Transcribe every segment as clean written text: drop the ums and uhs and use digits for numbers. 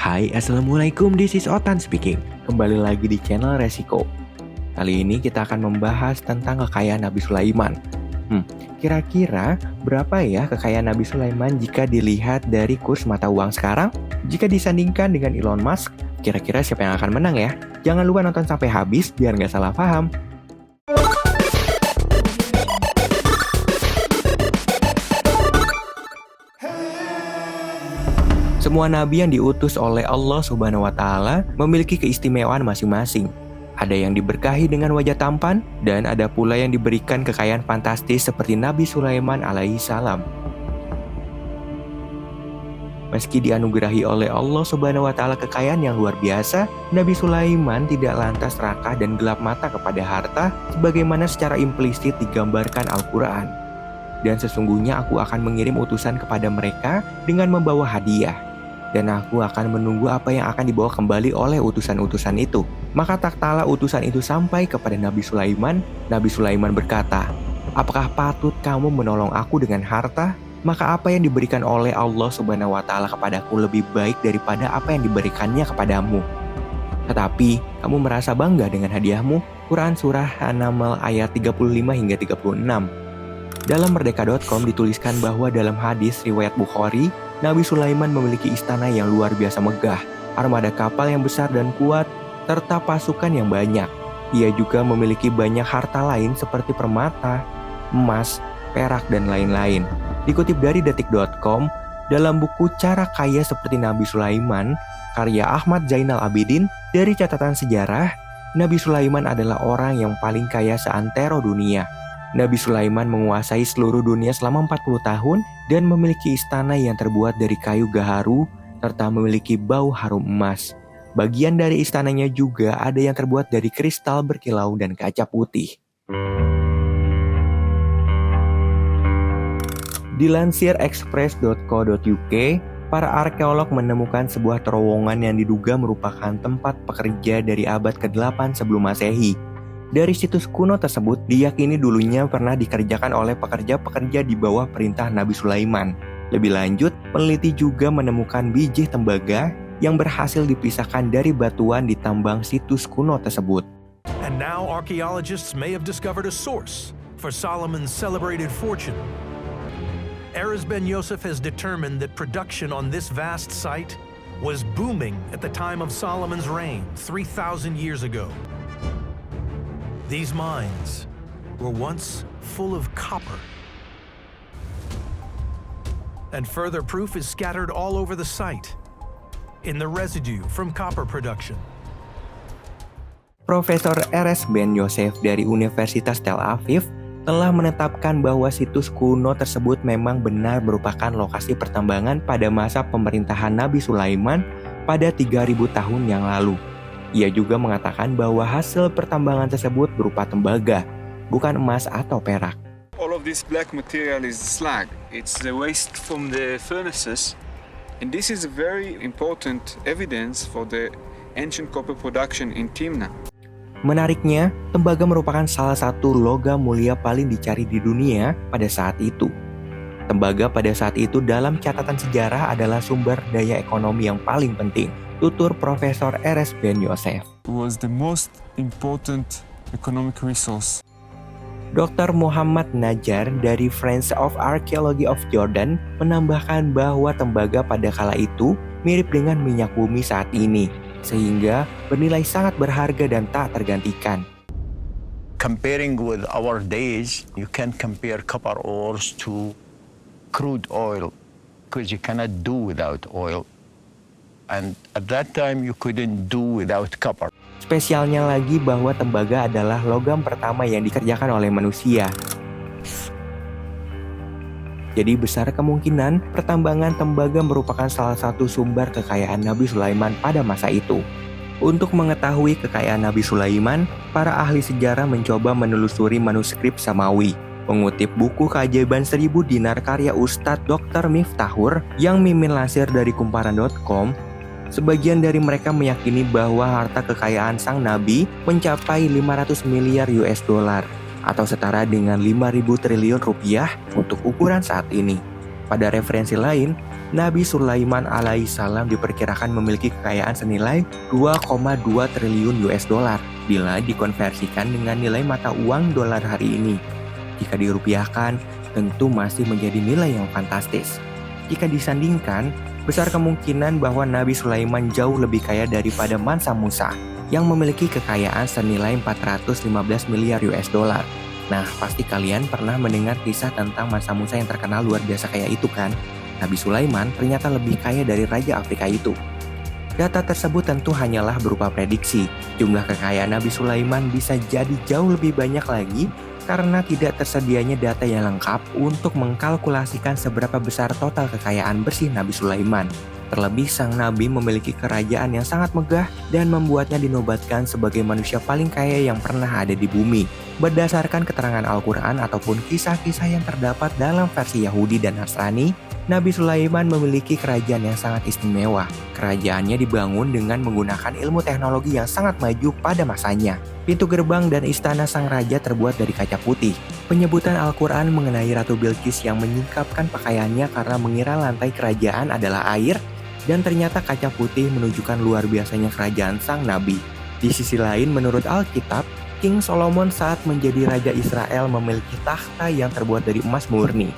Hai, Assalamualaikum, this is Otan speaking. Kembali lagi di channel Resiko. Kali ini kita akan membahas tentang kekayaan Nabi Sulaiman. Kira-kira berapa ya kekayaan Nabi Sulaiman jika dilihat dari kurs mata uang sekarang? Jika disandingkan dengan Elon Musk, kira-kira siapa yang akan menang ya? Jangan lupa nonton sampai habis biar nggak salah paham. Semua nabi yang diutus oleh Allah Subhanahu wa Ta'ala memiliki keistimewaan masing-masing. Ada yang diberkahi dengan wajah tampan, dan ada pula yang diberikan kekayaan fantastis seperti Nabi Sulaiman alaihi salam. Meski dianugerahi oleh Allah Subhanahu wa Ta'ala kekayaan yang luar biasa, Nabi Sulaiman tidak lantas serakah dan gelap mata kepada harta sebagaimana secara implisit digambarkan Al-Quran. Dan sesungguhnya aku akan mengirim utusan kepada mereka dengan membawa hadiah. Dan aku akan menunggu apa yang akan dibawa kembali oleh utusan-utusan itu. Maka tak kala utusan itu sampai kepada Nabi Sulaiman, Nabi Sulaiman berkata, "Apakah patut kamu menolong aku dengan harta? Maka apa yang diberikan oleh Allah Subhanahu wa Ta'ala kepadaku lebih baik daripada apa yang diberikannya kepadamu. Tetapi kamu merasa bangga dengan hadiahmu?" Quran Surah An-Naml ayat 35 hingga 36. Dalam Merdeka.com dituliskan bahwa dalam hadis riwayat Bukhari, Nabi Sulaiman memiliki istana yang luar biasa megah, armada kapal yang besar dan kuat, serta pasukan yang banyak. Ia juga memiliki banyak harta lain seperti permata, emas, perak, dan lain-lain. Dikutip dari Detik.com, dalam buku Cara Kaya Seperti Nabi Sulaiman, karya Ahmad Zainal Abidin, dari catatan sejarah, Nabi Sulaiman adalah orang yang paling kaya seantero dunia. Nabi Sulaiman menguasai seluruh dunia selama 40 tahun dan memiliki istana yang terbuat dari kayu gaharu serta memiliki bau harum emas. Bagian dari istananya juga ada yang terbuat dari kristal berkilau dan kaca putih. Dilansir express.co.uk, para arkeolog menemukan sebuah terowongan yang diduga merupakan tempat pekerja dari abad ke-8 sebelum Masehi. Dari situs kuno tersebut diyakini dulunya pernah dikerjakan oleh pekerja-pekerja di bawah perintah Nabi Sulaiman. Lebih lanjut, peneliti juga menemukan biji tembaga yang berhasil dipisahkan dari batuan di tambang situs kuno tersebut. And now archaeologists may have discovered a source for Solomon's celebrated fortune. Erez Ben Yosef has determined that production on this vast site was booming at the time of Solomon's reign 3,000 years ago. These mines were once full of copper. And further proof is scattered all over the site, in the residue from copper production. Profesor Erez Ben Yosef dari Universitas Tel Aviv telah menetapkan bahwa situs kuno tersebut memang benar merupakan lokasi pertambangan pada masa pemerintahan Nabi Sulaiman pada 3.000 tahun yang lalu. Ia juga mengatakan bahwa hasil pertambangan tersebut berupa tembaga, bukan emas atau perak. All of this black material is slag. It's the waste from the furnaces. And this is a very important evidence for the ancient copper production in Timna. Menariknya, tembaga merupakan salah satu logam mulia paling dicari di dunia pada saat itu. Tembaga pada saat itu dalam catatan sejarah adalah sumber daya ekonomi yang paling penting, tutur Profesor Erez Ben Yosef. Was the most important economic resource. Dr. Muhammad Najar dari Friends of Archaeology of Jordan menambahkan bahwa tembaga pada kala itu mirip dengan minyak bumi saat ini, sehingga bernilai sangat berharga dan tak tergantikan. Comparing with our days, you can compare copper ores to crude oil because you cannot do without oil. And at that time you couldn't do without copper. Spesialnya lagi bahwa tembaga adalah logam pertama yang dikerjakan oleh manusia. Jadi besar kemungkinan pertambangan tembaga merupakan salah satu sumber kekayaan Nabi Sulaiman pada masa itu. Untuk mengetahui kekayaan Nabi Sulaiman, para ahli sejarah mencoba menelusuri manuskrip Samawi. Mengutip buku Keajaiban 1000 Dinar karya Ustadz Dr. Miftahur yang Mimin lansir dari Kumparan.com, sebagian dari mereka meyakini bahwa harta kekayaan sang nabi mencapai 500 miliar US dollar atau setara dengan 5.000 triliun rupiah untuk ukuran saat ini. Pada referensi lain, Nabi Sulaiman alaihissalam diperkirakan memiliki kekayaan senilai 2,2 triliun US dollar bila dikonversikan dengan nilai mata uang dolar hari ini. Jika dirupiahkan, tentu masih menjadi nilai yang fantastis. Jika disandingkan, besar kemungkinan bahwa Nabi Sulaiman jauh lebih kaya daripada Mansa Musa yang memiliki kekayaan senilai 415 miliar US dollar. Nah, pasti kalian pernah mendengar kisah tentang Mansa Musa yang terkenal luar biasa kaya itu kan? Nabi Sulaiman ternyata lebih kaya dari Raja Afrika itu. Data tersebut tentu hanyalah berupa prediksi. Jumlah kekayaan Nabi Sulaiman bisa jadi jauh lebih banyak lagi karena tidak tersedianya data yang lengkap untuk mengkalkulasikan seberapa besar total kekayaan bersih Nabi Sulaiman. Terlebih sang Nabi memiliki kerajaan yang sangat megah dan membuatnya dinobatkan sebagai manusia paling kaya yang pernah ada di bumi. Berdasarkan keterangan Al-Quran ataupun kisah-kisah yang terdapat dalam versi Yahudi dan Nasrani, Nabi Sulaiman memiliki kerajaan yang sangat istimewa. Kerajaannya dibangun dengan menggunakan ilmu teknologi yang sangat maju pada masanya. Pintu gerbang dan istana sang raja terbuat dari kaca putih. Penyebutan Al-Quran mengenai Ratu Bilqis yang menyingkapkan pakaiannya karena mengira lantai kerajaan adalah air, dan ternyata kaca putih menunjukkan luar biasanya kerajaan sang nabi. Di sisi lain, menurut Alkitab, King Solomon saat menjadi Raja Israel memiliki takhta yang terbuat dari emas murni.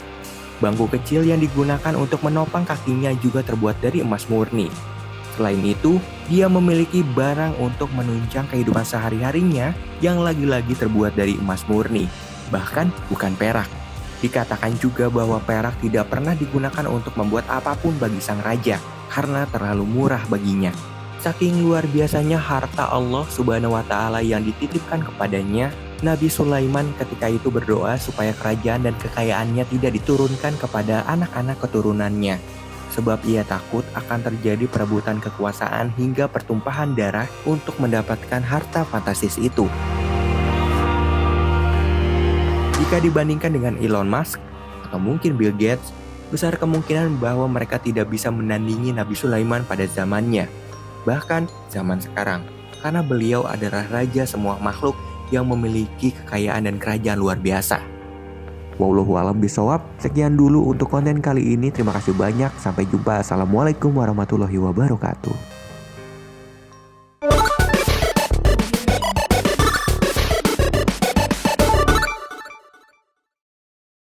Bangku kecil yang digunakan untuk menopang kakinya juga terbuat dari emas murni. Selain itu, dia memiliki barang untuk menunjang kehidupan sehari-harinya yang lagi-lagi terbuat dari emas murni, bahkan bukan perak. Dikatakan juga bahwa perak tidak pernah digunakan untuk membuat apapun bagi sang raja, karena terlalu murah baginya. Saking luar biasanya harta Allah Subhanahu wa Ta'ala yang dititipkan kepadanya, Nabi Sulaiman ketika itu berdoa supaya kerajaan dan kekayaannya tidak diturunkan kepada anak-anak keturunannya, sebab ia takut akan terjadi perebutan kekuasaan hingga pertumpahan darah untuk mendapatkan harta fantastis itu. Jika dibandingkan dengan Elon Musk atau mungkin Bill Gates, besar kemungkinan bahwa mereka tidak bisa menandingi Nabi Sulaiman pada zamannya, bahkan zaman sekarang, karena beliau adalah raja semua makhluk yang memiliki kekayaan dan kerajaan luar biasa. Wallahu a'lam bishawab. Sekian dulu untuk konten kali ini. Terima kasih banyak. Sampai jumpa. Assalamualaikum warahmatullahi wabarakatuh.